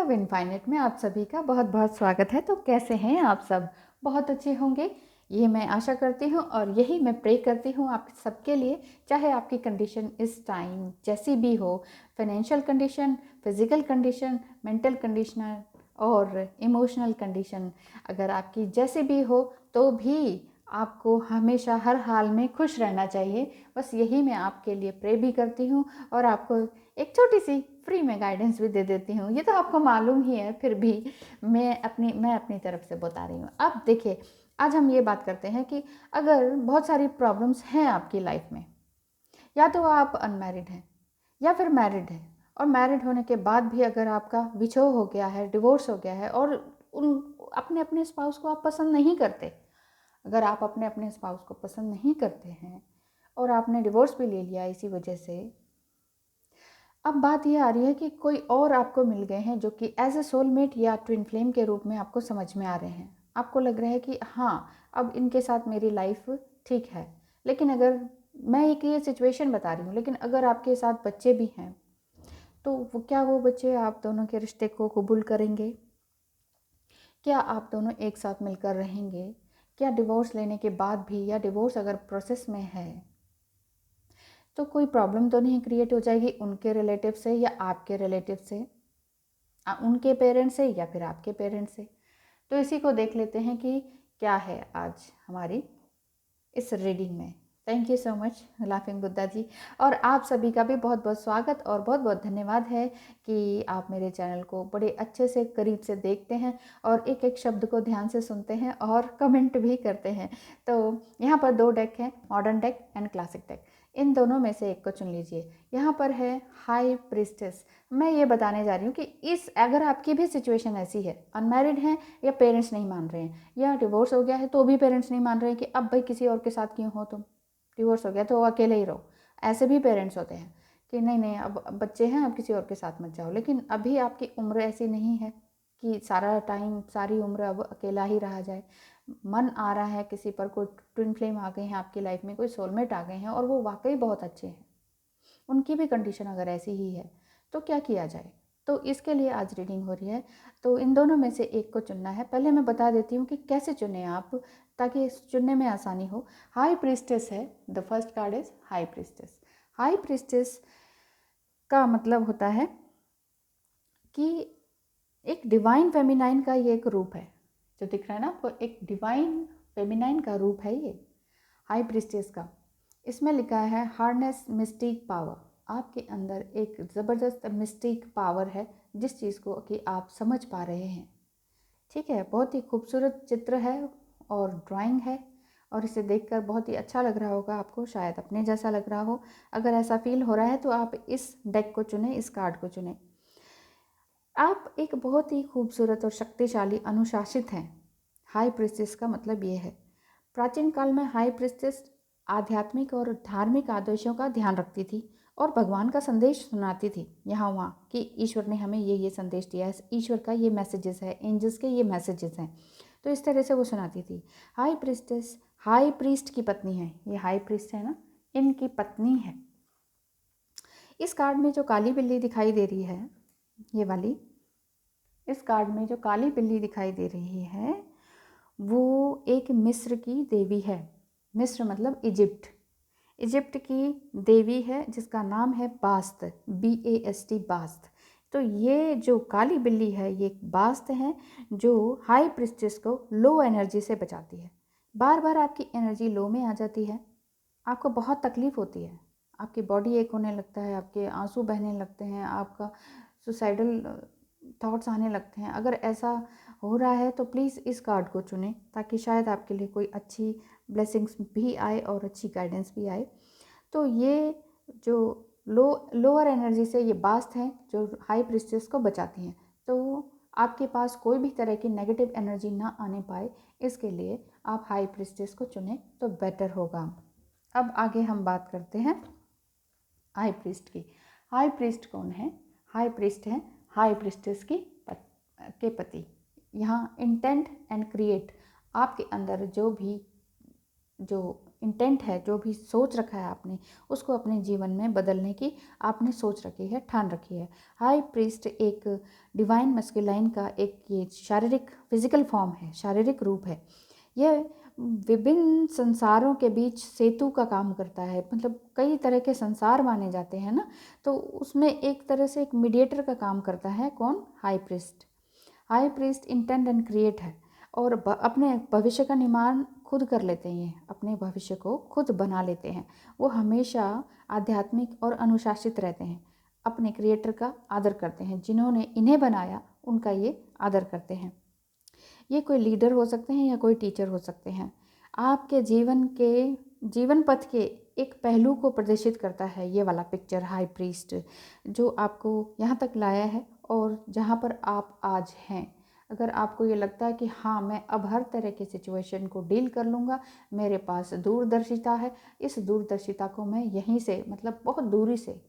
Love infinite में आप सभी का बहुत बहुत स्वागत है। तो कैसे हैं आप सब? बहुत अच्छे होंगे, ये मैं आशा करती हूँ और यही मैं प्रे करती हूँ आप सबके लिए। चाहे आपकी कंडीशन इस टाइम जैसी भी हो, financial condition, physical condition, mental condition और इमोशनल कंडीशन, अगर आपकी जैसी भी हो तो भी आपको हमेशा हर हाल में खुश रहना चाहिए। बस यही मैं आपके लिए प्रे भी करती हूँ और आपको एक छोटी सी फ्री में गाइडेंस भी दे देती हूँ। ये तो आपको मालूम ही है, फिर भी मैं अपनी तरफ से बता रही हूँ। अब देखिए, आज हम ये बात करते हैं कि अगर बहुत सारी प्रॉब्लम्स हैं आपकी लाइफ में, या तो आप अनमैरिड हैं या फिर मैरिड हैं, और मैरिड होने के बाद भी अगर आपका विछोह हो गया है, डिवोर्स हो गया है और उन अपने अपने स्पाउस को आप पसंद नहीं करते, अगर आप अपने अपने स्पाउस को पसंद नहीं करते हैं और आपने डिवोर्स भी ले लिया इसी वजह से, अब बात ये आ रही है कि कोई और आपको मिल गए हैं जो कि एज ए सोलमेट या ट्विन फ्लेम के रूप में आपको समझ में आ रहे हैं। आपको लग रहा है कि हाँ, अब इनके साथ मेरी लाइफ ठीक है। लेकिन अगर मैं एक ये सिचुएशन बता रही हूँ, लेकिन अगर आपके साथ बच्चे भी हैं तो क्या वो बच्चे आप दोनों के रिश्ते को कबूल करेंगे? क्या आप दोनों एक साथ मिलकर रहेंगे? क्या डिवोर्स लेने के बाद भी, या डिवोर्स अगर प्रोसेस में है तो कोई प्रॉब्लम तो नहीं क्रिएट हो जाएगी उनके रिलेटिव से या आपके रिलेटिव से, उनके पेरेंट्स से या फिर आपके पेरेंट्स से? तो इसी को देख लेते हैं कि क्या है आज हमारी इस रीडिंग में। Thank you so much laughing Buddha ji, और आप सभी का भी बहुत बहुत स्वागत और बहुत बहुत धन्यवाद है कि आप मेरे चैनल को बड़े अच्छे से करीब से देखते हैं और एक एक शब्द को ध्यान से सुनते हैं और कमेंट भी करते हैं। तो यहाँ पर दो डेक हैं, modern deck and classic deck. इन दोनों में से एक को चुन लीजिए। यहाँ पर है हाई प्रिस्टेस। मैं ये बताने जा रही हूँ कि इस अगर आपकी भी सिचुएशन ऐसी है, अनमैरिड हैं या पेरेंट्स नहीं मान रहे हैं, या डिवोर्स हो गया है तो भी पेरेंट्स नहीं मान रहे हैं कि अब भाई किसी और के साथ क्यों हो तुम, डिवोर्स हो गया तो अकेले ही रहो। ऐसे भी पेरेंट्स होते हैं कि नहीं नहीं, अब बच्चे हैं, अब किसी और के साथ मत जाओ। लेकिन अभी आपकी उम्र ऐसी नहीं है कि सारा टाइम, सारी उम्र अब अकेला ही रहा जाए। मन आ रहा है किसी पर, कोई ट्विन फ्लेम आ गए हैं आपकी लाइफ में, कोई सोलमेट आ गए हैं और वो वाकई बहुत अच्छे हैं, उनकी भी कंडीशन अगर ऐसी ही है तो क्या किया जाए? तो इसके लिए आज रीडिंग हो रही है। तो इन दोनों में से एक को चुनना है। पहले मैं बता देती हूँ कि कैसे चुने आप, ताकि चुनने में आसानी हो। हाई प्रिस्टेस है, the first card is high priestess. High priestess का मतलब होता है कि एक डिवाइन फेमिनाइन का ये एक रूप है, जो दिख रहा है ना आपको, एक डिवाइन फेमिनाइन का रूप है ये हाई प्रिस्टेस का। इसमें लिखा है हार्नेस मिस्टिक पावर। आपके अंदर एक ज़बरदस्त मिस्टिक पावर है, जिस चीज़ को कि आप समझ पा रहे हैं। ठीक है, बहुत ही खूबसूरत चित्र है और ड्राइंग है, और इसे देखकर बहुत ही अच्छा लग रहा होगा आपको, शायद अपने जैसा लग रहा हो। अगर ऐसा फील हो रहा है तो आप इस डेक को चुनें, इस कार्ड को चुनें। आप एक बहुत ही खूबसूरत और शक्तिशाली अनुशासित हैं। हाई प्रिस्टेस का मतलब ये है। प्राचीन काल में हाई प्रिस्टेस आध्यात्मिक और धार्मिक आदर्शों का ध्यान रखती थी और भगवान का संदेश सुनाती थी यहाँ वहाँ, कि ईश्वर ने हमें ये संदेश दिया है, ईश्वर का ये मैसेजेस है, एंजल्स के ये मैसेजेस हैं। तो इस तरह से वो सुनाती थी। हाई प्रिस्टेस हाई प्रीस्ट की पत्नी है। ये हाई प्रीस्ट है ना, इनकी पत्नी है। इस कार्ड में जो काली बिल्ली दिखाई दे रही है, ये वाली, इस कार्ड में जो काली बिल्ली दिखाई दे रही है वो एक मिस्र की देवी है। मिस्र मतलब इजिप्ट। इजिप्ट की देवी है जिसका नाम है बास्त, BAST, बास्त। तो ये जो काली बिल्ली है ये बास्त है, जो हाई प्रिस्टेस को लो एनर्जी से बचाती है। बार बार आपकी एनर्जी लो में आ जाती है, आपको बहुत तकलीफ़ होती है, आपकी बॉडी एक होने लगता है, आपके आंसू बहने लगते हैं, आपका सुसाइडल थॉट्स आने लगते हैं। अगर ऐसा हो रहा है तो प्लीज़ इस कार्ड को चुनें, ताकि शायद आपके लिए कोई अच्छी ब्लेसिंग्स भी आए और अच्छी गाइडेंस भी आए। तो ये जो लोअर एनर्जी से ये बास्ट हैं जो हाई प्रिस्टेस को बचाती हैं, तो आपके पास कोई भी तरह की नेगेटिव एनर्जी ना आने पाए, इसके लिए आप हाई प्रिस्टेस को चुनें तो बेटर होगा। अब आगे हम बात करते हैं हाई प्रीस्ट की। हाई प्रीस्ट कौन है? हाई प्रीस्ट है हाई प्रिस्टेस के पति। यहाँ इंटेंट एंड क्रिएट, आपके अंदर जो भी जो इंटेंट है, जो भी सोच रखा है आपने, उसको अपने जीवन में बदलने की आपने सोच रखी है, ठान रखी है। हाई प्रीस्ट एक डिवाइन मस्कुलाइन का एक ये शारीरिक फिजिकल फॉर्म है, शारीरिक रूप है। यह विभिन्न संसारों के बीच सेतु का काम करता है, मतलब कई तरह के संसार माने जाते हैं ना, तो उसमें एक तरह से एक मीडिएटर का काम करता है। कौन? High priest. High priest intent and create है और अपने भविष्य का निर्माण खुद कर लेते हैं, अपने भविष्य को खुद बना लेते हैं। वो हमेशा आध्यात्मिक और अनुशासित रहते हैं, अपने क्रिएटर का आदर करते हैं, जिन्होंने इन्हें बनाया उनका ये आदर करते हैं। ये कोई लीडर हो सकते हैं या कोई टीचर हो सकते हैं। आपके जीवन पथ के एक पहलू को प्रदर्शित करता है ये वाला पिक्चर, हाई प्रीस्ट, जो आपको यहाँ तक लाया है और जहाँ पर आप आज हैं। अगर आपको ये लगता है कि हाँ, मैं अब हर तरह की सिचुएशन को डील कर लूँगा, मेरे पास दूरदर्शिता है, इस दूरदर्शिता को मैं यहीं से, मतलब बहुत दूरी से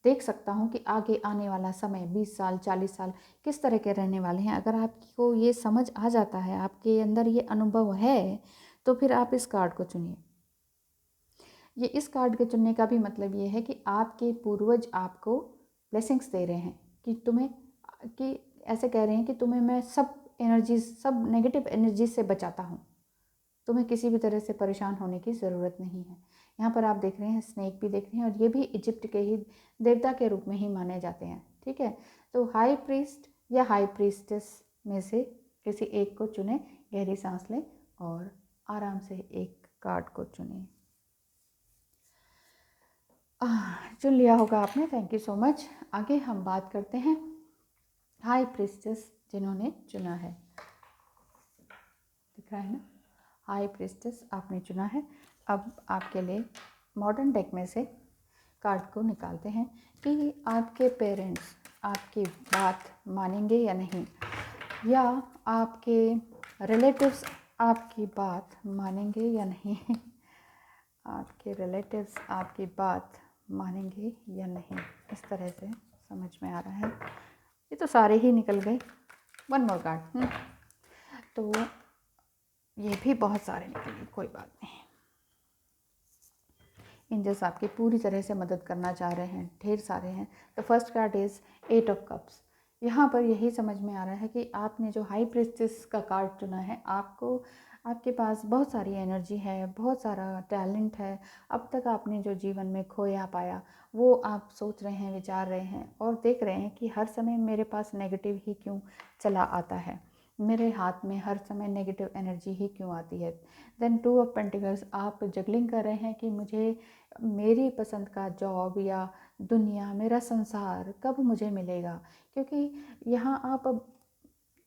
देख सकता हूँ कि आगे आने वाला समय 20 साल 40 साल किस तरह के रहने वाले हैं। अगर आपको ये समझ आ जाता है, आपके अंदर ये अनुभव है, तो फिर आप इस कार्ड को चुनिए। ये इस कार्ड के चुनने का भी मतलब ये है कि आपके पूर्वज आपको ब्लेसिंग्स दे रहे हैं कि तुम्हें, कि ऐसे कह रहे हैं कि तुम्हें मैं सब एनर्जी, सब नेगेटिव एनर्जी से बचाता हूँ, तुम्हें किसी भी तरह से परेशान होने की ज़रूरत नहीं है। यहाँ पर आप देख रहे हैं स्नेक भी देख रहे हैं, और ये भी इजिप्ट के ही देवता के रूप में ही माने जाते हैं। ठीक है, तो हाई प्रीस्ट या हाई प्रीस्टेस में से किसी एक को चुने, गहरी सांस लें और आराम से एक कार्ड को चुनें। चुन लिया होगा आपने, थैंक यू सो मच। आगे हम बात करते हैं हाई प्रीस्टेस जिन्होंने चुना है। दिख रहा है ना, हाई प्रीस्टेस आपने चुना है। अब आपके लिए मॉडर्न डेक में से कार्ड को निकालते हैं कि आपके पेरेंट्स आपकी बात मानेंगे या नहीं, या आपके रिलेटिव्स आपकी बात मानेंगे या नहीं। आपके रिलेटिव्स आपकी बात मानेंगे या नहीं, इस तरह से समझ में आ रहा है। ये तो सारे ही निकल गए। One more card. तो ये भी बहुत सारे निकल गए, कोई बात नहीं। एंजल्स आपकी पूरी तरह से मदद करना चाह रहे हैं, ढेर सारे हैं। The first card is 8 of cups. यहाँ पर यही समझ में आ रहा है कि आपने जो हाई प्रीस्टेस का कार्ड चुना है, आपके पास बहुत सारी एनर्जी है, बहुत सारा टैलेंट है। अब तक आपने जो जीवन में खोया पाया वो आप सोच रहे हैं, विचार रहे हैं और देख रहे हैं कि हर समय मेरे पास नेगेटिव ही क्यों चला आता है, मेरे हाथ में हर समय नेगेटिव एनर्जी ही क्यों आती है। देन 2 ऑफ पेंटिकल्स, आप जगलिंग कर रहे हैं कि मुझे मेरी पसंद का जॉब या दुनिया, मेरा संसार कब मुझे मिलेगा, क्योंकि यहाँ आप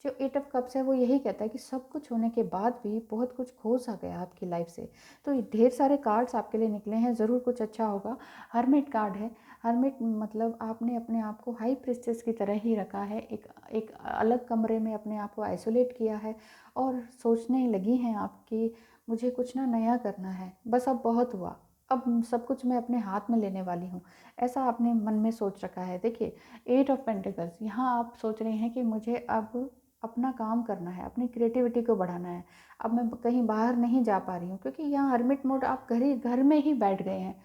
जो 8 ऑफ कप्स है वो यही कहता है कि सब कुछ होने के बाद भी बहुत कुछ खो सा गया आपकी लाइफ से। तो ढेर सारे कार्ड्स आपके लिए निकले हैं, ज़रूर कुछ अच्छा होगा। हर्मिट कार्ड है। हर्मिट मतलब आपने अपने आप को हाई प्रीस्टेस की तरह ही रखा है, एक अलग कमरे में अपने आप को आइसोलेट किया है और सोचने लगी हैं आप कि मुझे कुछ ना नया करना है, बस अब बहुत हुआ, अब सब कुछ मैं अपने हाथ में लेने वाली हूँ, ऐसा आपने मन में सोच रखा है। देखिए 8 ऑफ पेंटिकल्स, यहाँ आप सोच रहे हैं कि मुझे अब अपना काम करना है, अपनी क्रिएटिविटी को बढ़ाना है। अब मैं कहीं बाहर नहीं जा पा रही हूँ, क्योंकि यहाँ हर्मिट मोड, आप घर में ही बैठ गए हैं,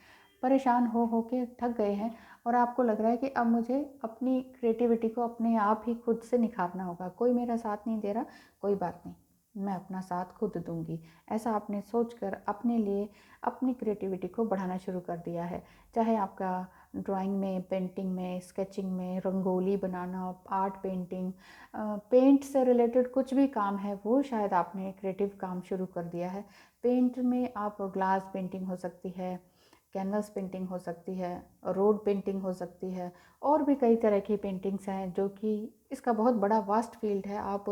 परेशान हो के थक गए हैं और आपको लग रहा है कि अब मुझे अपनी क्रिएटिविटी को अपने आप ही खुद से निखारना होगा। कोई मेरा साथ नहीं दे रहा, कोई बात नहीं, मैं अपना साथ खुद दूंगी, ऐसा आपने सोचकर अपने लिए अपनी क्रिएटिविटी को बढ़ाना शुरू कर दिया है। चाहे आपका ड्राइंग में, पेंटिंग में, स्केचिंग में, रंगोली बनाना, आर्ट पेंटिंग, पेंट से रिलेटेड कुछ भी काम है, वो शायद आपने क्रिएटिव काम शुरू कर दिया है। पेंट में आप ग्लास पेंटिंग हो सकती है, कैनवस पेंटिंग हो सकती है, रोड पेंटिंग हो सकती है, और भी कई तरह की पेंटिंग्स हैं, जो कि इसका बहुत बड़ा वास्ट फील्ड है। आप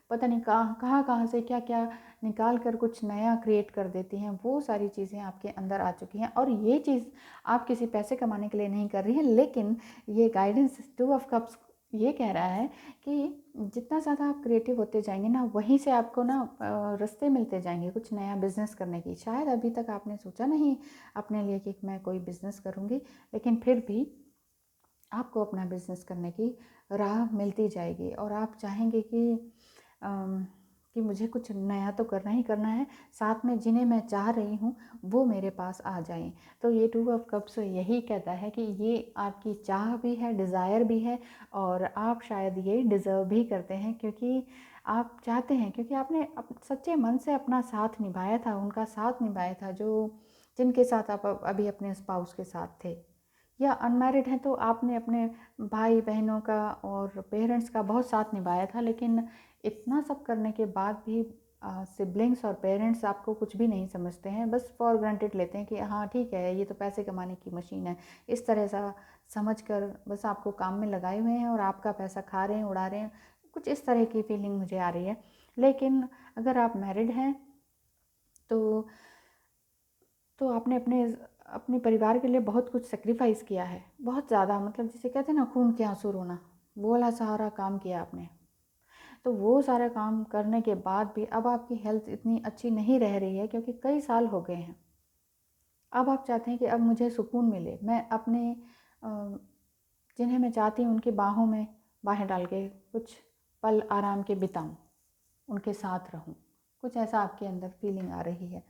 पता नहीं कहाँ से क्या क्या निकाल कर कुछ नया क्रिएट कर देती हैं। वो सारी चीज़ें आपके अंदर आ चुकी हैं और ये चीज़ आप किसी पैसे कमाने के लिए नहीं कर रही हैं, लेकिन ये गाइडेंस 2 ऑफ कप्स ये कह रहा है कि जितना ज़्यादा आप क्रिएटिव होते जाएंगे ना, वहीं से आपको ना रास्ते मिलते जाएंगे कुछ नया बिजनेस करने की। शायद अभी तक आपने सोचा नहीं अपने लिए कि मैं कोई बिज़नेस करूँगी, लेकिन फिर भी आपको अपना बिज़नेस करने की राह मिलती जाएगी और आप चाहेंगे कि कि मुझे कुछ नया तो करना ही करना है, साथ में जिन्हें मैं चाह रही हूँ वो मेरे पास आ जाएं। तो ये टू ऑफ कप्स यही कहता है कि ये आपकी चाह भी है, डिज़ायर भी है, और आप शायद ये डिज़र्व भी करते हैं, क्योंकि आप चाहते हैं, क्योंकि आपने सच्चे मन से अपना साथ निभाया था, उनका साथ निभाया था जो जिनके साथ आप अभी अपने स्पाउस के साथ थे। या अनमैरिड हैं तो आपने अपने भाई बहनों का और पेरेंट्स का बहुत साथ निभाया था, लेकिन इतना सब करने के बाद भी सिबलिंग्स और पेरेंट्स आपको कुछ भी नहीं समझते हैं, बस फॉर ग्रांटेड लेते हैं कि हाँ ठीक है, ये तो पैसे कमाने की मशीन है, इस तरह सा समझ कर बस आपको काम में लगाए हुए हैं और आपका पैसा खा रहे हैं, उड़ा रहे हैं। कुछ इस तरह की फीलिंग मुझे आ रही है। लेकिन अगर आप मैरिड हैं तो आपने अपने अपने परिवार के लिए बहुत कुछ सेक्रीफाइस किया है, बहुत ज़्यादा, मतलब जिसे कहते हैं ना खून के आंसू रोना, वो वाला सारा काम किया आपने। तो वो सारा काम करने के बाद भी अब आपकी हेल्थ इतनी अच्छी नहीं रह रही है, क्योंकि कई साल हो गए हैं। अब आप चाहते हैं कि अब मुझे सुकून मिले, मैं अपने जिन्हें मैं चाहती हूँ उनकी बाहों में बाहें डाल के कुछ पल आराम के बिताऊँ, उनके साथ रहूँ, कुछ ऐसा आपके अंदर फीलिंग आ रही है।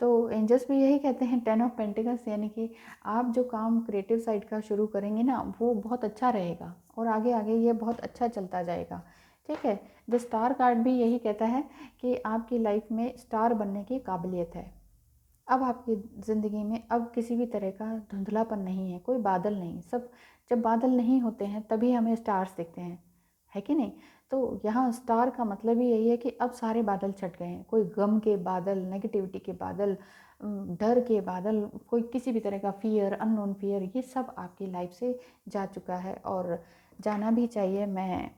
तो एंजल्स भी यही कहते हैं, 10 ऑफ पेंटिकल्स, यानी कि आप जो काम क्रिएटिव साइड का शुरू करेंगे ना वो बहुत अच्छा रहेगा और आगे आगे ये बहुत अच्छा चलता जाएगा। ठीक है। द स्टार कार्ड भी यही कहता है कि आपकी लाइफ में स्टार बनने की काबिलियत है। अब आपकी ज़िंदगी में अब किसी भी तरह का धुंधलापन नहीं है, कोई बादल नहीं। सब जब बादल नहीं होते हैं तभी हमें स्टार्स दिखते हैं, है कि नहीं? तो यहाँ स्टार का मतलब ही यही है कि अब सारे बादल छट गए हैं। कोई गम के बादल, नेगेटिविटी के बादल, डर के बादल, कोई किसी भी तरह का फियर, अननोन फियर, ये सब आपकी लाइफ से जा चुका है और जाना भी चाहिए। मैं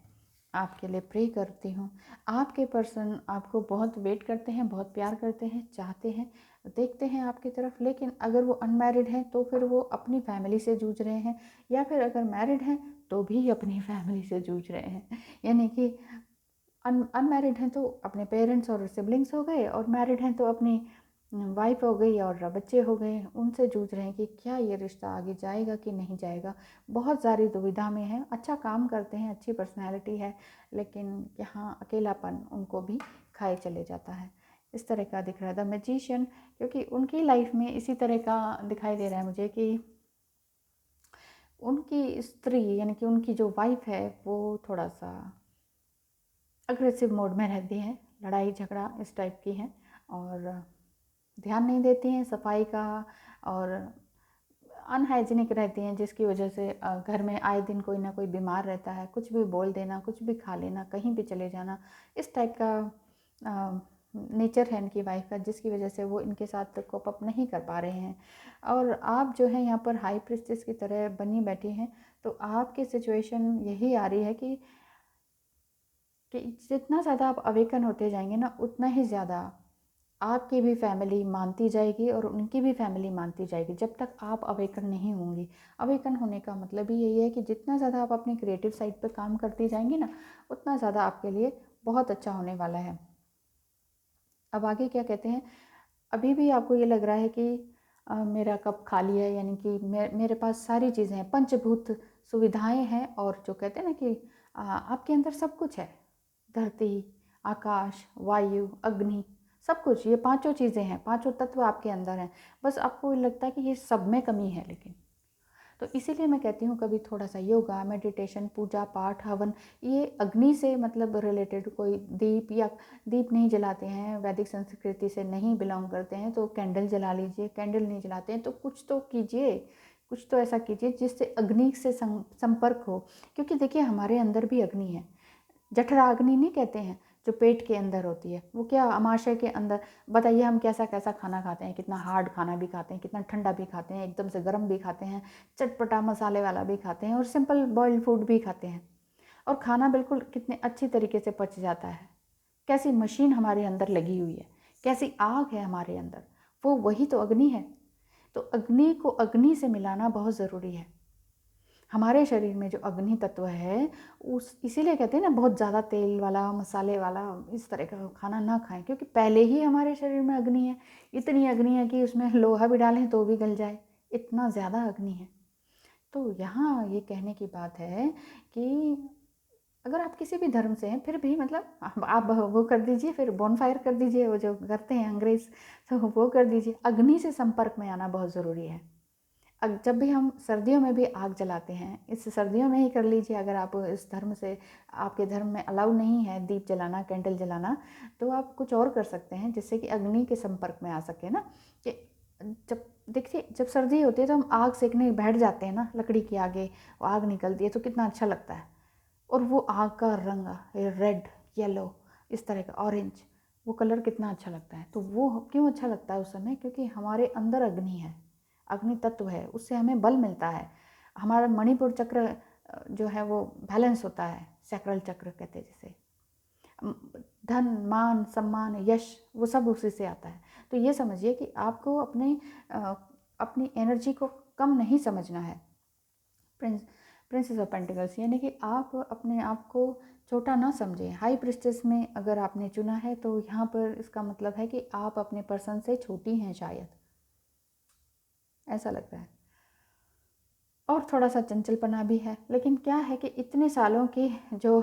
आपके लिए प्रे करती हूँ। आपके पर्सन आपको बहुत वेट करते हैं, बहुत प्यार करते हैं, चाहते हैं, देखते हैं आपकी तरफ। लेकिन अगर वो अनमैरिड हैं तो फिर वो अपनी फैमिली से जूझ रहे हैं, या फिर अगर मैरिड हैं तो भी अपनी फैमिली से जूझ रहे हैं। यानी कि अनमैरिड हैं तो अपने पेरेंट्स और सिबलिंग्स हो गए, और मैरिड हैं तो अपनी वाइफ हो गई और बच्चे हो गए, उनसे जूझ रहे हैं कि क्या ये रिश्ता आगे जाएगा कि नहीं जाएगा। बहुत सारी दुविधा में है। अच्छा काम करते हैं, अच्छी पर्सनैलिटी है, लेकिन यहाँ अकेलापन उनको भी खाए चले जाता है। इस तरह का दिख रहा था मैजिशियन, क्योंकि उनकी लाइफ में इसी तरह का दिखाई दे रहा है मुझे कि उनकी स्त्री यानी कि उनकी जो वाइफ है वो थोड़ा सा अग्रेसिव मोड में रहती हैं, लड़ाई झगड़ा इस टाइप की हैं, और ध्यान नहीं देती हैं सफाई का, और अनहाइजीनिक रहती हैं, जिसकी वजह से घर में आए दिन कोई ना कोई बीमार रहता है। कुछ भी बोल देना, कुछ भी खा लेना, कहीं भी चले जाना, इस टाइप का नेचर है इनकी वाइफ का, जिसकी वजह से वो इनके साथ कोप अप नहीं कर पा रहे हैं। और आप जो है यहाँ पर हाई प्रिस्टेस की तरह बनी बैठी हैं, तो आपकी सिचुएशन यही आ रही है कि जितना ज़्यादा आप अवेकन होते जाएंगे ना, उतना ही ज़्यादा आपकी भी फैमिली मानती जाएगी और उनकी भी फैमिली मानती जाएगी, जब तक आप अवेकन नहीं होंगी। अवेकन होने का मतलब ही यही है कि जितना ज़्यादा आप अपनी क्रिएटिव साइड पर काम करती जाएंगी ना, उतना ज़्यादा आपके लिए बहुत अच्छा होने वाला है। अब आगे क्या कहते हैं, अभी भी आपको ये लग रहा है कि मेरा कप खाली है, यानी कि मेरे पास सारी चीज़ें हैं, पंचभूत सुविधाएं हैं, और जो कहते हैं ना कि आपके अंदर सब कुछ है, धरती, आकाश, वायु, अग्नि, सब कुछ, ये पांचों चीज़ें हैं, पांचों तत्व आपके अंदर हैं। बस आपको लगता है कि ये सब में कमी है, लेकिन तो इसीलिए मैं कहती हूँ कभी थोड़ा सा योगा, मेडिटेशन, पूजा पाठ, हवन, ये अग्नि से मतलब रिलेटेड कोई दीप, या दीप नहीं जलाते हैं, वैदिक संस्कृति से नहीं बिलोंग करते हैं तो कैंडल जला लीजिए। कैंडल नहीं जलाते हैं तो कुछ तो कीजिए, कुछ तो ऐसा कीजिए जिससे अग्नि से संपर्क हो। क्योंकि देखिए हमारे अंदर भी अग्नि है, जठराग्नि नहीं कहते हैं, जो पेट के अंदर होती है, वो क्या अमाशय के अंदर। बताइए हम कैसा कैसा खाना खाते हैं, कितना हार्ड खाना भी खाते हैं, कितना ठंडा भी खाते हैं, एकदम से गर्म भी खाते हैं, चटपटा मसाले वाला भी खाते हैं, और सिंपल बॉइल्ड फूड भी खाते हैं, और खाना बिल्कुल कितने अच्छी तरीके से पच जाता है। कैसी मशीन हमारे अंदर लगी हुई है, कैसी आग है हमारे अंदर, वो वही तो अग्नि है। तो अग्नि को अग्नि से मिलाना बहुत ज़रूरी है। हमारे शरीर में जो अग्नि तत्व है उस इसीलिए कहते हैं ना, बहुत ज़्यादा तेल वाला, मसाले वाला, इस तरह का खाना ना खाएं, क्योंकि पहले ही हमारे शरीर में अग्नि है। इतनी अग्नि है कि उसमें लोहा भी डालें तो भी गल जाए, इतना ज़्यादा अग्नि है। तो यहाँ ये कहने की बात है कि अगर आप किसी भी धर्म से हैं फिर भी मतलब आप वो कर दीजिए, फिर बॉनफायर कर दीजिए, वो जो करते हैं अंग्रेज़, तो वो कर दीजिए। अग्नि से संपर्क में आना बहुत ज़रूरी है। जब भी हम सर्दियों में भी आग जलाते हैं, इस सर्दियों में ही कर लीजिए। अगर आप इस धर्म से, आपके धर्म में अलाउ नहीं है दीप जलाना, कैंडल जलाना, तो आप कुछ और कर सकते हैं जिससे कि अग्नि के संपर्क में आ सके ना। कि जब देखिए, जब सर्दी होती है तो हम आग सेकने बैठ जाते हैं ना, लकड़ी की आगे वो आग निकलती है तो कितना अच्छा लगता है। और वो आग का रंग, रेड, येलो, इस तरह का ऑरेंज, वो कलर कितना अच्छा लगता है। तो वो क्यों अच्छा लगता है उस समय? क्योंकि हमारे अंदर अग्नि है, अग्नि तत्व है, उससे हमें बल मिलता है। हमारा मणिपुर चक्र जो है वो बैलेंस होता है, सैक्रल चक्र कहते हैं जिसे। धन, मान, सम्मान, यश, वो सब उसी से आता है। तो ये समझिए कि आपको अपनी एनर्जी को कम नहीं समझना है। प्रिंसेस ऑफ पेंटिकल्स, यानी कि आप अपने आप को छोटा ना समझें। हाई प्रिस्टेस में अगर आपने चुना है तो यहाँ पर इसका मतलब है कि आप अपने पर्सन से छोटी हैं शायद, ऐसा लगता है। और थोड़ा सा चंचलपना भी है, लेकिन क्या है कि इतने सालों की जो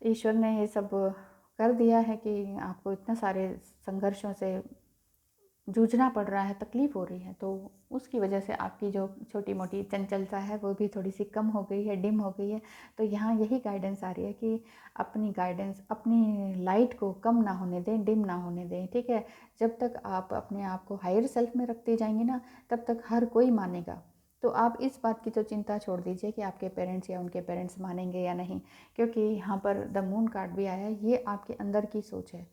ईश्वर ने ये सब कर दिया है कि आपको इतने सारे संघर्षों से जूझना पड़ रहा है, तकलीफ़ हो रही है, तो उसकी वजह से आपकी जो छोटी मोटी चंचलता है वो भी थोड़ी सी कम हो गई है, डिम हो गई है। तो यहाँ यही गाइडेंस आ रही है कि अपनी गाइडेंस, अपनी लाइट को कम ना होने दें, डिम ना होने दें, ठीक है। जब तक आप अपने आप को हायर सेल्फ में रखते जाएंगे ना, तब तक हर कोई मानेगा। तो आप इस बात की तो चिंता छोड़ दीजिए कि आपके पेरेंट्स या उनके पेरेंट्स मानेंगे या नहीं, क्योंकि यहाँ पर द मून कार्ड भी आया है। ये आपके अंदर की सोच है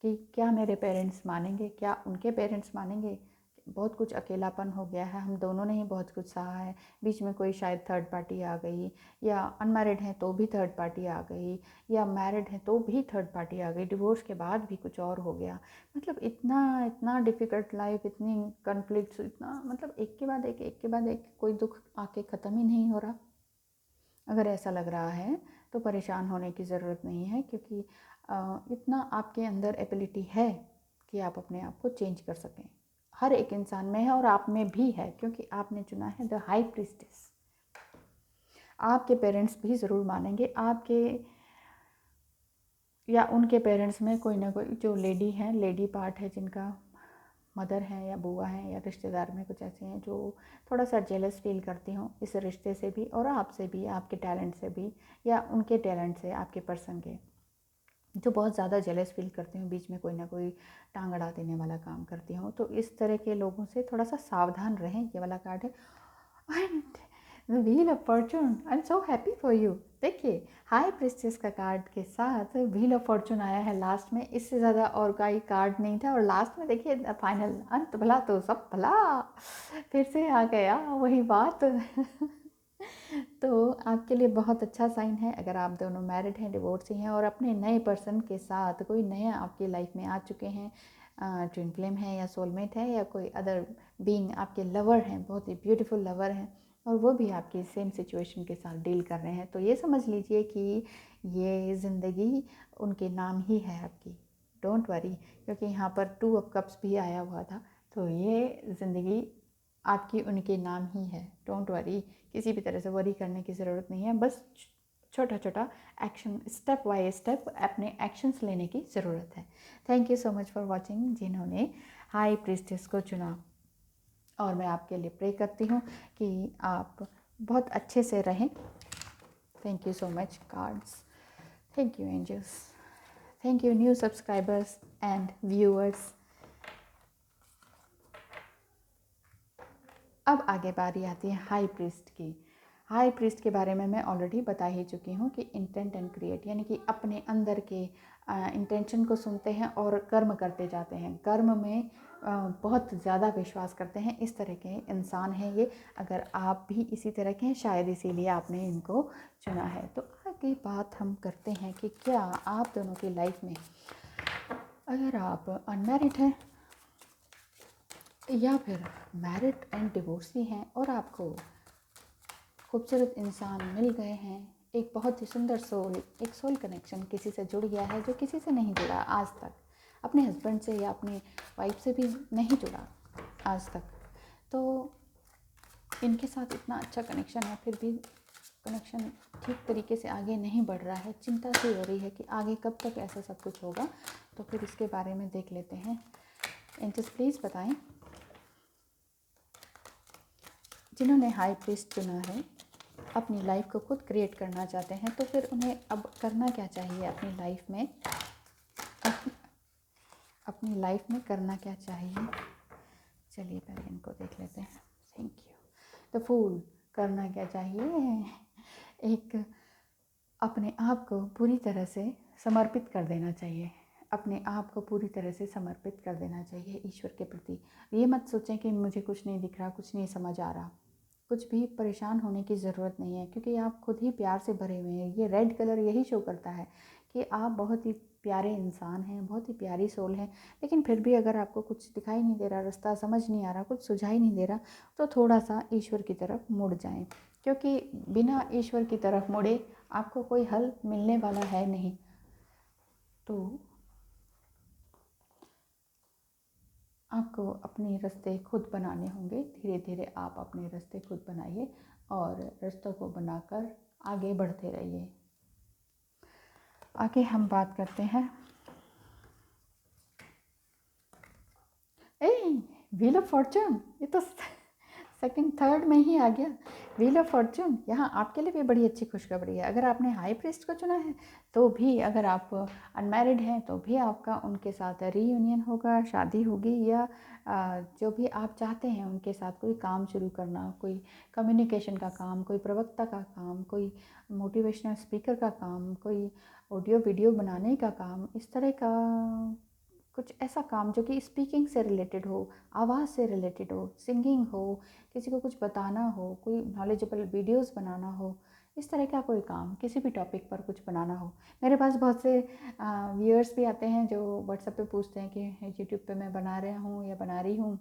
कि क्या मेरे पेरेंट्स मानेंगे, क्या उनके पेरेंट्स मानेंगे। बहुत कुछ अकेलापन हो गया है, हम दोनों ने ही बहुत कुछ सहा है। बीच में कोई शायद थर्ड पार्टी आ गई, या अनमैरिड हैं तो भी थर्ड पार्टी आ गई, या मैरिड हैं तो भी थर्ड पार्टी आ गई, डिवोर्स के बाद भी कुछ और हो गया। मतलब इतना इतना डिफ़िकल्ट लाइफ, इतनी कॉन्फ्लिक्ट्स, इतना मतलब एक के बाद एक के बाद एक, कोई दुख आके ख़त्म ही नहीं हो रहा। अगर ऐसा लग रहा है तो परेशान होने की ज़रूरत नहीं है, क्योंकि इतना आपके अंदर एबिलिटी है कि आप अपने आप को चेंज कर सकें। हर एक इंसान में है और आप में भी है, क्योंकि आपने चुना है द हाई प्रीस्टेस। आपके पेरेंट्स भी ज़रूर मानेंगे, आपके या उनके पेरेंट्स में कोई ना कोई जो लेडी हैं, लेडी पार्ट है, जिनका मदर हैं या बुआ हैं या रिश्तेदार में कुछ ऐसे हैं जो थोड़ा सा जेलस फील करती हों इस रिश्ते से भी, और आपसे भी, आपके टैलेंट से भी, या उनके टैलेंट से, आपके पर्सन के, जो बहुत ज़्यादा जेलस फील करती हूँ, बीच में कोई ना कोई टांग अड़ा देने वाला काम करती हूँ। तो इस तरह के लोगों से थोड़ा सा सावधान रहें। ये वाला कार्ड है and the wheel of Fortune. I am so happy for you. देखिए, हाई प्रिस्टेस का कार्ड के साथ व्हील ऑफ फॉर्चून आया है लास्ट में। इससे ज़्यादा और कोई कार्ड नहीं था, और लास्ट में देखिए फाइनल, अंत भला तो सब भला, फिर से आ गया वही बात। तो आपके लिए बहुत अच्छा साइन है अगर आप दोनों मैरिड हैं, डिवोर्सी हैं, और अपने नए पर्सन के साथ, कोई नया आपकी लाइफ में आ चुके हैं, ट्विन फ्लेम है या सोलमेट है या कोई अदर बीइंग आपके लवर हैं, बहुत ही ब्यूटीफुल लवर हैं, और वो भी आपकी सेम सिचुएशन के साथ डील कर रहे हैं। तो ये समझ लीजिए कि ये ज़िंदगी उनके नाम ही है आपकी। डोंट वरी, क्योंकि यहाँ पर 2 ऑफ कप्स भी आया हुआ था। तो ये ज़िंदगी आपकी उनके नाम ही है। डोंट वरी, किसी भी तरह से वरी करने की ज़रूरत नहीं है। बस छोटा छोटा एक्शन, स्टेप बाय स्टेप अपने एक्शंस लेने की ज़रूरत है। Thank you so much for watching, जिन्होंने हाई प्रीस्टेस को चुना। और मैं आपके लिए प्रे करती हूँ कि आप बहुत अच्छे से रहें। Thank you so much cards, thank you angels, thank you new subscribers and viewers. अब आगे बारी आती है हाई प्रीस्ट की। हाई प्रीस्ट के बारे में मैं ऑलरेडी बता ही चुकी हूँ कि इंटेंट एंड क्रिएट, यानी कि अपने अंदर के इंटेंशन को सुनते हैं और कर्म करते जाते हैं। कर्म में बहुत ज़्यादा विश्वास करते हैं, इस तरह के इंसान हैं ये। अगर आप भी इसी तरह के हैं, शायद इसीलिए आपने इनको चुना है। तो आगे बात हम करते हैं कि क्या आप दोनों की लाइफ में, अगर आप अनमैरिड हैं या फिर मैरिड एंड डिवोर्सी हैं और आपको खूबसूरत इंसान मिल गए हैं, एक बहुत ही सुंदर सोल, एक सोल कनेक्शन किसी से जुड़ गया है जो किसी से नहीं जुड़ा आज तक, अपने हस्बैंड से या अपनी वाइफ से भी नहीं जुड़ा आज तक, तो इनके साथ इतना अच्छा कनेक्शन है, फिर भी कनेक्शन ठीक तरीके से आगे नहीं बढ़ रहा है, चिंता सी हो रही है कि आगे कब तक ऐसा सब कुछ होगा। तो फिर इसके बारे में देख लेते हैं। एंजल्स प्लीज़ बताएं, जिन्होंने हाई प्रीस्ट चुना है, अपनी लाइफ को खुद क्रिएट करना चाहते हैं, तो फिर उन्हें अब करना क्या चाहिए अपनी लाइफ में? अपनी लाइफ में करना क्या चाहिए? चलिए पहले इनको देख लेते हैं। Thank you. द फूल, करना क्या चाहिए? एक अपने आप को पूरी तरह से समर्पित कर देना चाहिए। अपने आप को पूरी तरह से समर्पित कर देना चाहिए ईश्वर के प्रति। ये मत सोचें कि मुझे कुछ नहीं दिख रहा, कुछ नहीं समझ आ रहा। कुछ भी परेशान होने की ज़रूरत नहीं है, क्योंकि आप खुद ही प्यार से भरे हुए हैं। ये रेड कलर यही शो करता है कि आप बहुत ही प्यारे इंसान हैं, बहुत ही प्यारी सोल हैं। लेकिन फिर भी अगर आपको कुछ दिखाई नहीं दे रहा, रास्ता समझ नहीं आ रहा, कुछ सुझाई नहीं दे रहा, तो थोड़ा सा ईश्वर की तरफ मुड़ जाएं, क्योंकि बिना ईश्वर की तरफ मुड़े आपको कोई हल मिलने वाला है नहीं। तो आपको अपने रास्ते खुद बनाने होंगे। धीरे धीरे आप अपने रास्ते खुद बनाइए और रास्तों को बनाकर आगे बढ़ते रहिए। आगे हम बात करते हैं। व्हील ऑफ फॉर्चून, ये तो सेकंड थर्ड में ही आ गया। व्हील ऑफ फॉर्चून, यहाँ आपके लिए भी बड़ी अच्छी खुशखबरी है। अगर आपने हाई प्रीस्ट को चुना है तो भी, अगर आप अनमैरिड हैं तो भी आपका उनके साथ रीयूनियन होगा, शादी होगी, या जो भी आप चाहते हैं उनके साथ कोई काम शुरू करना, कोई कम्युनिकेशन का काम, कोई प्रवक्ता का काम, कोई मोटिवेशनल स्पीकर का काम, कोई ऑडियो वीडियो बनाने का काम, इस तरह का कुछ ऐसा काम जो कि स्पीकिंग से रिलेटेड हो, आवाज़ से रिलेटेड हो, सिंगिंग हो, किसी को कुछ बताना हो, कोई नॉलेजेबल वीडियोस बनाना हो, इस तरह का कोई काम, किसी भी टॉपिक पर कुछ बनाना हो। मेरे पास बहुत से व्यूअर्स भी आते हैं जो व्हाट्सएप पे पूछते हैं कि यूट्यूब पे मैं बना रहा हूँ या बना रही हूँ,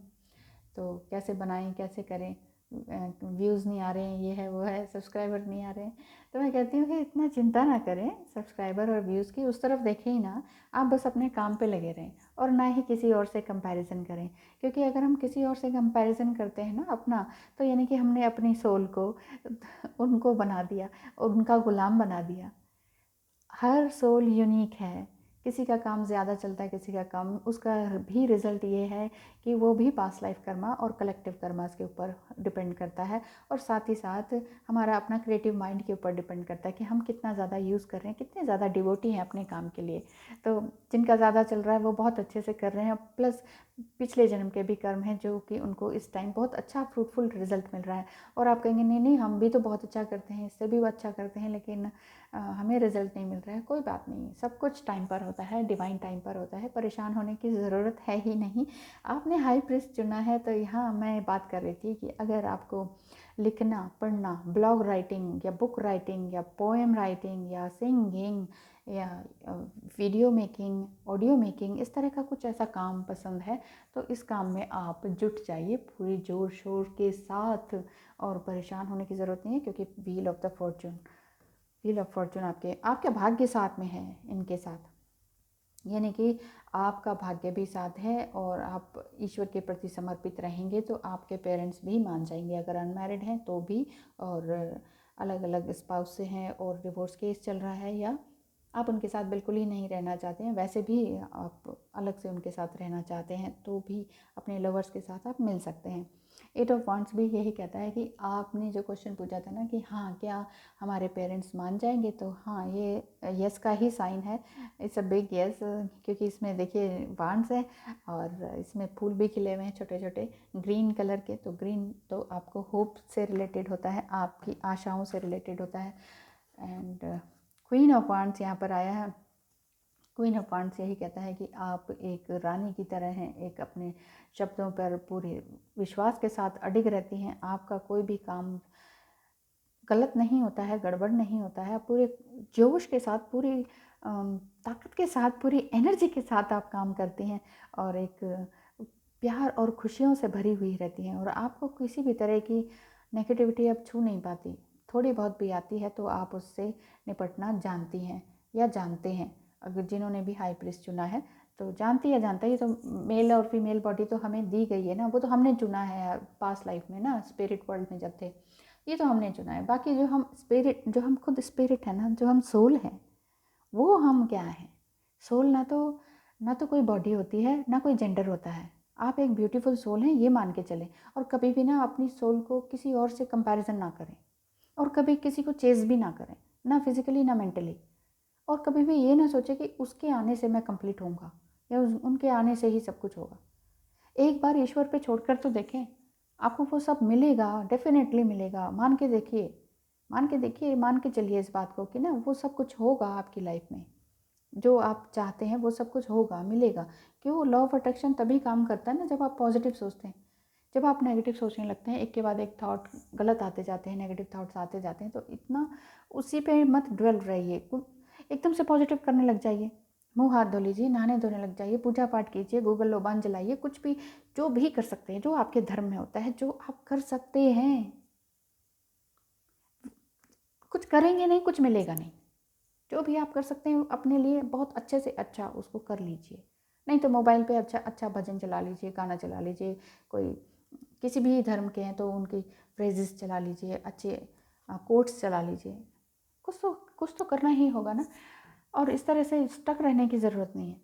तो कैसे बनाएं, कैसे करें, व्यूज़ नहीं आ रहे हैं, ये है वो है, सब्सक्राइबर नहीं आ रहे हैं। तो मैं कहती हूँ कि इतना चिंता ना करें सब्सक्राइबर और व्यूज़ की, उस तरफ देखें ही ना। आप बस अपने काम पे लगे रहें और ना ही किसी और से कंपैरिजन करें, क्योंकि अगर हम किसी और से कंपैरिजन करते हैं ना अपना, तो यानी कि हमने अपनी सोल को उनको बना दिया और उनका गुलाम बना दिया। हर सोल यूनिक है, किसी का काम ज़्यादा चलता है, किसी का कम। उसका भी रिज़ल्ट ये है कि वो भी पास्ट लाइफ कर्मा और कलेक्टिव कर्मास के ऊपर डिपेंड करता है, और साथ ही साथ हमारा अपना क्रिएटिव माइंड के ऊपर डिपेंड करता है कि हम कितना ज़्यादा यूज़ कर रहे हैं, कितने ज़्यादा डिवोटी हैं अपने काम के लिए। तो जिनका ज़्यादा चल रहा है वो बहुत अच्छे से कर रहे हैं, प्लस पिछले जन्म के भी कर्म हैं जो कि उनको इस टाइम बहुत अच्छा फ्रूटफुल रिजल्ट मिल रहा है। और आप कहेंगे नहीं नहीं, हम भी तो बहुत अच्छा करते हैं, इससे भी वो अच्छा करते हैं, लेकिन हमें रिजल्ट नहीं मिल रहा है। कोई बात नहीं, सब कुछ टाइम पर होता है, डिवाइन टाइम पर होता है, परेशान होने की ज़रूरत है ही नहीं। आपने हाई प्रीस्ट चुना है, तो यहाँ मैं बात कर रही थी कि अगर आपको लिखना, पढ़ना, ब्लॉग राइटिंग या बुक राइटिंग या पोएम राइटिंग या सिंगिंग या वीडियो मेकिंग, ऑडियो मेकिंग, इस तरह का कुछ ऐसा काम पसंद है, तो इस काम में आप जुट जाइए पूरी ज़ोर शोर के साथ। और परेशान होने की ज़रूरत नहीं है, क्योंकि wheel of the Fortune, wheel of Fortune आपके भाग्य साथ में है इनके साथ, यानी कि आपका भाग्य भी साथ है। और आप ईश्वर के प्रति समर्पित रहेंगे तो आपके पेरेंट्स भी मान जाएंगे, अगर अनमैरिड हैं तो भी, और अलग अलग स्पाउस से हैं और डिवोर्स केस चल रहा है, या आप उनके साथ बिल्कुल ही नहीं रहना चाहते हैं, वैसे भी आप अलग से उनके साथ रहना चाहते हैं, तो भी अपने लवर्स के साथ आप मिल सकते हैं। एट ऑफ वांट्स भी यही कहता है कि आपने जो क्वेश्चन पूछा था ना कि हाँ क्या हमारे पेरेंट्स मान जाएंगे, तो हाँ ये यस का ही साइन है। इट्स अ बिग यस, क्योंकि इसमें देखिए वांड्स है और इसमें फूल भी खिले हुए हैं छोटे छोटे ग्रीन कलर के। तो ग्रीन तो आपको होप से रिलेटेड होता है, आपकी आशाओं से रिलेटेड होता है। एंड क्वीन ऑफ वांड्स यहाँ पर आया है। क्वीन ऑफ वांड्स यही कहता है कि आप एक रानी की तरह हैं, एक अपने शब्दों पर पूरे विश्वास के साथ अडिग रहती हैं। आपका कोई भी काम गलत नहीं होता है, गड़बड़ नहीं होता है। पूरे जोश के साथ, पूरी ताकत के साथ, पूरी एनर्जी के साथ आप काम करती हैं और एक प्यार और खुशियों से भरी हुई रहती हैं। और आपको किसी भी तरह की नेगेटिविटी अब छू नहीं पाती। थोड़ी बहुत भी आती है तो आप उससे निपटना जानती हैं या जानते हैं। अगर जिन्होंने भी हाई प्रीस्ट चुना है तो जानती या जानता ही, तो मेल और फीमेल बॉडी तो हमें दी गई है ना, वो तो हमने चुना है पास्ट लाइफ में ना, स्पिरिट वर्ल्ड में जब थे। ये तो हमने चुना है। बाकी जो हम स्पिरिट, जो हम खुद स्पिरिट है ना, जो हम सोल हैं, वो हम क्या हैं? सोल ना तो कोई बॉडी होती है, ना कोई जेंडर होता है। आप एक ब्यूटीफुल सोल हैं, ये मान के चलें। और कभी भी ना अपनी सोल को किसी और से कंपैरिजन ना करें, और कभी किसी को चेज़ भी ना करें, ना फिजिकली ना मेंटली। और कभी भी ये ना सोचें कि उसके आने से मैं कंप्लीट होऊंगा या उनके आने से ही सब कुछ होगा। एक बार ईश्वर पे छोड़कर तो देखें, आपको वो सब मिलेगा, डेफिनेटली मिलेगा। मान के देखिए, मान के देखिए, मान के चलिए इस बात को कि ना वो सब कुछ होगा आपकी लाइफ में। जो आप चाहते हैं वो सब कुछ होगा, मिलेगा। क्यों? लॉ ऑफ अट्रैक्शन तभी काम करता है ना जब आप पॉजिटिव सोचते हैं। जब आप नेगेटिव सोचने लगते हैं, एक के बाद एक थॉट गलत आते जाते हैं, नेगेटिव थॉट्स आते जाते हैं, तो इतना उसी पे मत ड्वेल रहिए। एकदम से पॉजिटिव करने लग जाइए। मुंह हाथ धो लीजिए, नहाने धोने लग जाइए, पूजा पाठ कीजिए, गूगल लोबान जलाइए, कुछ भी जो भी कर सकते हैं, जो आपके धर्म में होता है, जो आप कर सकते हैं। कुछ करेंगे नहीं, कुछ मिलेगा नहीं। जो भी आप कर सकते हैं अपने लिए बहुत अच्छे से अच्छा उसको कर लीजिए। नहीं तो मोबाइल पे अच्छा अच्छा भजन चला लीजिए, गाना चला लीजिए, कोई किसी भी धर्म के हैं तो उनकी फ्रेजेस चला लीजिए, अच्छे कोट्स चला लीजिए। कुछ तो करना ही होगा ना। और इस तरह से स्टक रहने की ज़रूरत नहीं है,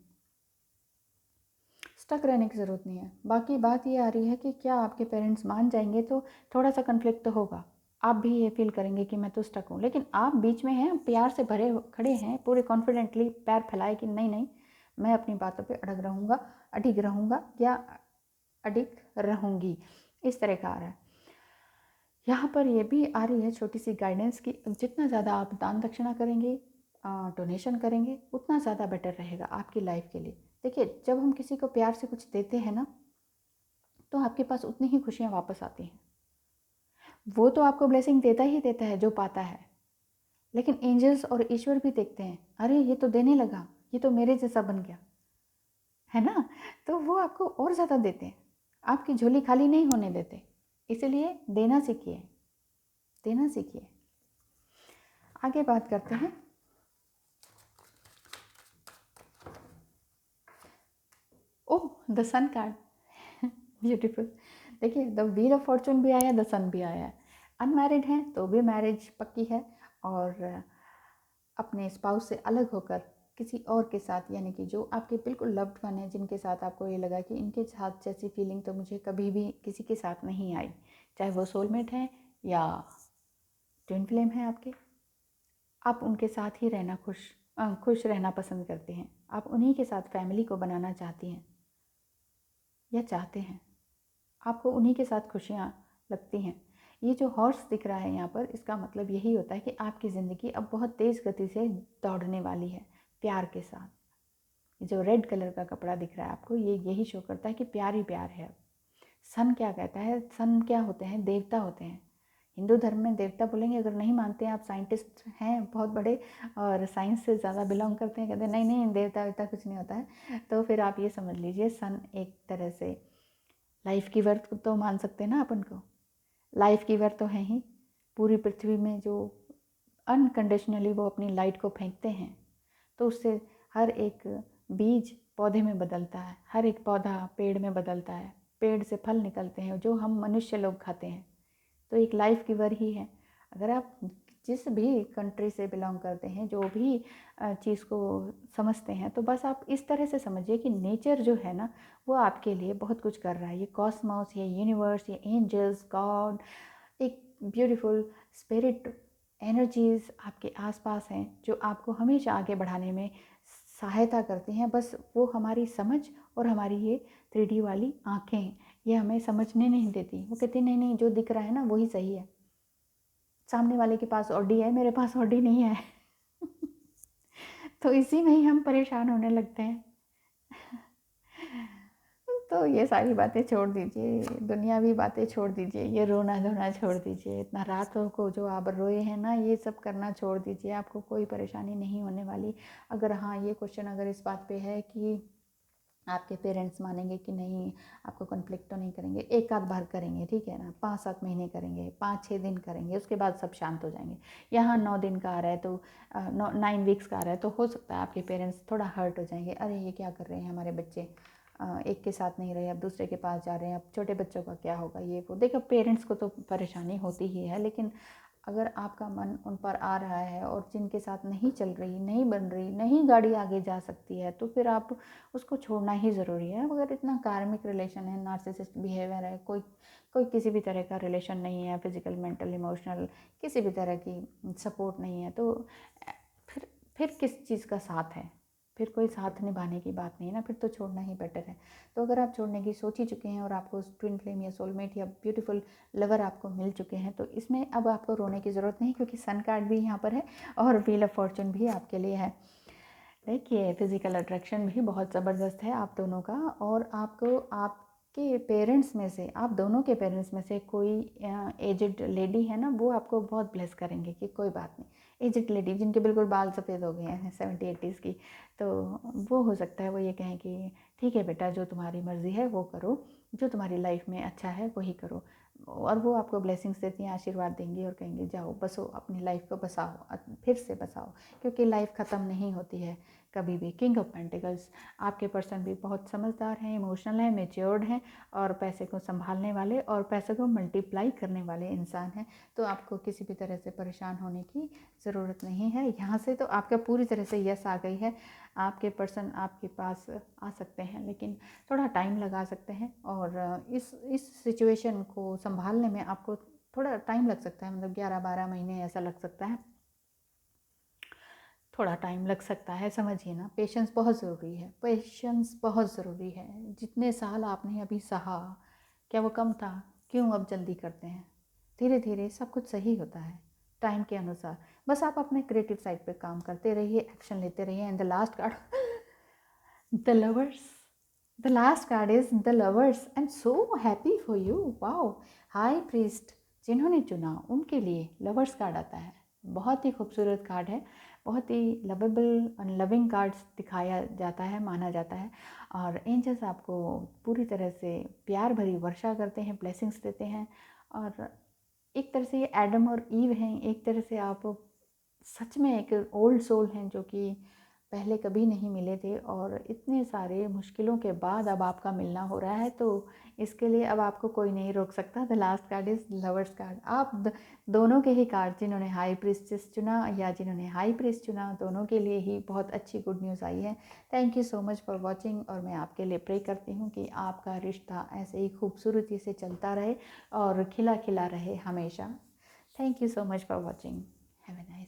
स्टक रहने की ज़रूरत नहीं है। बाकी बात ये आ रही है कि क्या आपके पेरेंट्स मान जाएंगे, तो थोड़ा सा कन्फ्लिक्ट तो होगा। आप भी ये फील करेंगे कि मैं तो स्टक हूँ, लेकिन आप बीच में हैं, प्यार से भरे खड़े हैं, पूरे कॉन्फिडेंटली पैर फैलाए कि नहीं नहीं, मैं अपनी बातों पे अड़ग रहूँगा, अडिग रहूँगा या अडिग रहूँगी। इस तरह का आ रहा है। यहाँ पर ये भी आ रही है छोटी सी गाइडेंस की जितना ज़्यादा आप दान दक्षिणा करेंगे, डोनेशन करेंगे, उतना ज़्यादा बेटर रहेगा आपकी लाइफ के लिए। देखिए, जब हम किसी को प्यार से कुछ देते हैं ना, तो आपके पास उतनी ही खुशियाँ वापस आती हैं। वो तो आपको ब्लेसिंग देता ही देता है जो पाता है, लेकिन एंजल्स और ईश्वर भी देखते हैं, अरे ये तो देने लगा, ये तो मेरे जैसा बन गया, है ना। तो वो आपको और ज़्यादा देते हैं, आपकी झोली खाली नहीं होने देते। इसलिए देना सीखिए, देना सीखिए। आगे बात करते हैं। ओह, द सन कार्ड ब्यूटीफुल। देखिए, द व्हील ऑफ फॉर्चून भी आया, द सन भी आया है। अनमैरिड हैं तो भी मैरिज पक्की है, और अपने स्पाउस से अलग होकर किसी और के साथ, यानी कि जो आपके बिल्कुल लव्ड वन है, जिनके साथ आपको ये लगा कि इनके साथ जैसी फीलिंग तो मुझे कभी भी किसी के साथ नहीं आई, चाहे वो सोलमेट है या ट्विन फ्लेम है आपके, आप उनके साथ ही रहना खुश रहना पसंद करते हैं। आप उन्हीं के साथ फैमिली को बनाना चाहती हैं या चाहते हैं, आपको उन्हीं के साथ खुशियाँ लगती हैं। ये जो हॉर्स दिख रहा है यहाँ पर, इसका मतलब यही होता है कि आपकी ज़िंदगी अब बहुत तेज़ गति से दौड़ने वाली है प्यार के साथ। जो रेड कलर का कपड़ा दिख रहा है आपको, ये यही शो करता है कि प्यार ही प्यार है। सन क्या कहता है? सन क्या होते हैं? देवता होते हैं। हिंदू धर्म में देवता बोलेंगे, अगर नहीं मानते हैं, आप साइंटिस्ट हैं बहुत बड़े और साइंस से ज़्यादा बिलोंग करते हैं, कहते हैं नहीं नहीं देवता वेवता कुछ नहीं होता है, तो फिर आप ये समझ लीजिए सन एक तरह से लाइफ गिवर तो मान सकते हैं ना अपन को। लाइफ गिवर तो है ही, पूरी पृथ्वी में जो अनकंडीशनली वो अपनी लाइट को फेंकते हैं, तो उससे हर एक बीज पौधे में बदलता है, हर एक पौधा पेड़ में बदलता है, पेड़ से फल निकलते हैं जो हम मनुष्य लोग खाते हैं। तो एक लाइफ गिवर ही है। अगर आप जिस भी कंट्री से बिलोंग करते हैं, जो भी चीज़ को समझते हैं, तो बस आप इस तरह से समझिए कि नेचर जो है ना, वो आपके लिए बहुत कुछ कर रहा है। ये कॉस्मोस, ये यूनिवर्स, ये एंजल्स, गॉड, एक ब्यूटीफुल स्पिरिट एनर्जीज़ आपके आसपास हैं जो आपको हमेशा आगे बढ़ाने में सहायता करती हैं। बस वो हमारी समझ और हमारी ये 3D वाली आँखें, ये हमें समझने नहीं देती। वो कहती नहीं नहीं, जो दिख रहा है ना वही सही है। सामने वाले के पास ऑडी है, मेरे पास ऑडी नहीं है तो इसी में ही हम परेशान होने लगते हैं तो ये सारी बातें छोड़ दीजिए, दुनियावी बातें छोड़ दीजिए, ये रोना धोना छोड़ दीजिए, इतना रातों को जो आप रोए हैं ना, ये सब करना छोड़ दीजिए। आपको कोई परेशानी नहीं होने वाली। अगर हाँ, ये क्वेश्चन अगर इस बात पे है कि आपके पेरेंट्स मानेंगे कि नहीं, आपको कॉन्फ्लिक्ट तो नहीं करेंगे, एक आध बार करेंगे, ठीक है ना, 5-7 महीने करेंगे, 5-6 दिन करेंगे, उसके बाद सब शांत हो जाएंगे। यहाँ 9 दिन का आ रहा है तो 9 वीक्स का आ रहा है, तो हो सकता है आपके पेरेंट्स थोड़ा हर्ट हो जाएंगे, अरे ये क्या कर रहे हैं हमारे बच्चे, एक के साथ नहीं रहे, अब दूसरे के पास जा रहे हैं, अब छोटे बच्चों का क्या होगा, ये वो। देखो पेरेंट्स को तो परेशानी होती ही है, लेकिन अगर आपका मन उन पर आ रहा है और जिनके साथ नहीं चल रही, नहीं बन रही, नहीं गाड़ी आगे जा सकती है, तो फिर आप उसको छोड़ना ही ज़रूरी है। अगर इतना कार्मिक रिलेशन है, नार्सिसिस्ट बिहेवियर है, कोई कोई किसी भी तरह का रिलेशन नहीं है, फिजिकल, मेंटल, इमोशनल, किसी भी तरह की सपोर्ट नहीं है, तो फिर फिर किस चीज़ का साथ है? फिर कोई साथ निभाने की बात नहीं है ना, फिर तो छोड़ना ही बेटर है। तो अगर आप छोड़ने की सोच ही चुके हैं और आपको ट्विन फ्लेम या सोलमेट या ब्यूटीफुल लवर आपको मिल चुके हैं, तो इसमें अब आपको रोने की ज़रूरत नहीं, क्योंकि सन कार्ड भी यहाँ पर है और व्हील ऑफ फॉर्चून भी आपके लिए है। देखिए फिज़िकल अट्रैक्शन भी बहुत ज़बरदस्त है आप दोनों का, और आपको आपके पेरेंट्स में से, आप दोनों के पेरेंट्स में से कोई एजड लेडी है ना, वो आपको बहुत ब्लेस करेंगे कि कोई बात नहीं। एजड लेडी जिनके बिल्कुल बाल सफ़ेद हो गए हैं 70-80s की, तो वो हो सकता है वो ये कहें कि ठीक है बेटा, जो तुम्हारी मर्ज़ी है वो करो, जो तुम्हारी लाइफ में अच्छा है वही करो। और वो आपको ब्लेसिंग्स देती हैं, आशीर्वाद देंगी और कहेंगे जाओ बसो, अपनी लाइफ को बसाओ, फिर से बसाओ, क्योंकि लाइफ ख़त्म नहीं होती है कभी भी। किंग ऑफ पेंटिकल्स, आपके पर्सन भी बहुत समझदार हैं, इमोशनल हैं, मेच्योर्ड हैं, और पैसे को संभालने वाले और पैसे को मल्टीप्लाई करने वाले इंसान हैं। तो आपको किसी भी तरह से परेशान होने की ज़रूरत नहीं है। यहाँ से तो आपका पूरी तरह से यस आ गई है, आपके पर्सन आपके पास आ सकते हैं, लेकिन थोड़ा टाइम लगा सकते हैं, और इस सिचुएशन को संभालने में आपको थोड़ा टाइम लग सकता है, मतलब 11-12 महीने ऐसा लग सकता है, थोड़ा टाइम लग सकता है, समझिए ना। पेशेंस बहुत ज़रूरी है, पेशेंस बहुत ज़रूरी है। जितने साल आपने अभी सहा, क्या वो कम था? क्यों अब जल्दी करते हैं? धीरे धीरे सब कुछ सही होता है टाइम के अनुसार। बस आप अपने क्रिएटिव साइड पे काम करते रहिए, एक्शन लेते रहिए। And the last card the lovers, the last card is the lovers. I am so happy for you, wow. High priest जिन्होंने चुना उनके लिए लवर्स कार्ड आता है, बहुत ही खूबसूरत कार्ड है, बहुत ही लवेबल और लविंग कार्ड्स दिखाया जाता है, माना जाता है। और एंजल्स आपको पूरी तरह से प्यार भरी वर्षा करते हैं, ब्लेसिंग्स देते हैं। और एक तरह से ये एडम और ईव हैं, एक तरह से आप सच में एक ओल्ड सोल हैं जो कि पहले कभी नहीं मिले थे, और इतने सारे मुश्किलों के बाद अब आपका मिलना हो रहा है, तो इसके लिए अब आपको कोई नहीं रोक सकता। The last card is lovers card. आप दोनों के ही कार्ड, जिन्होंने हाई प्रीस्टेस चुना या जिन्होंने हाई प्रीस्ट चुना, दोनों के लिए ही बहुत अच्छी गुड न्यूज़ आई है। Thank you so much for watching, और मैं आपके लिए प्रे करती हूँ कि आपका रिश्ता ऐसे ही खूबसूरती से चलता रहे और खिला खिला रहे हमेशा। Thank you so much for watching. Have a nice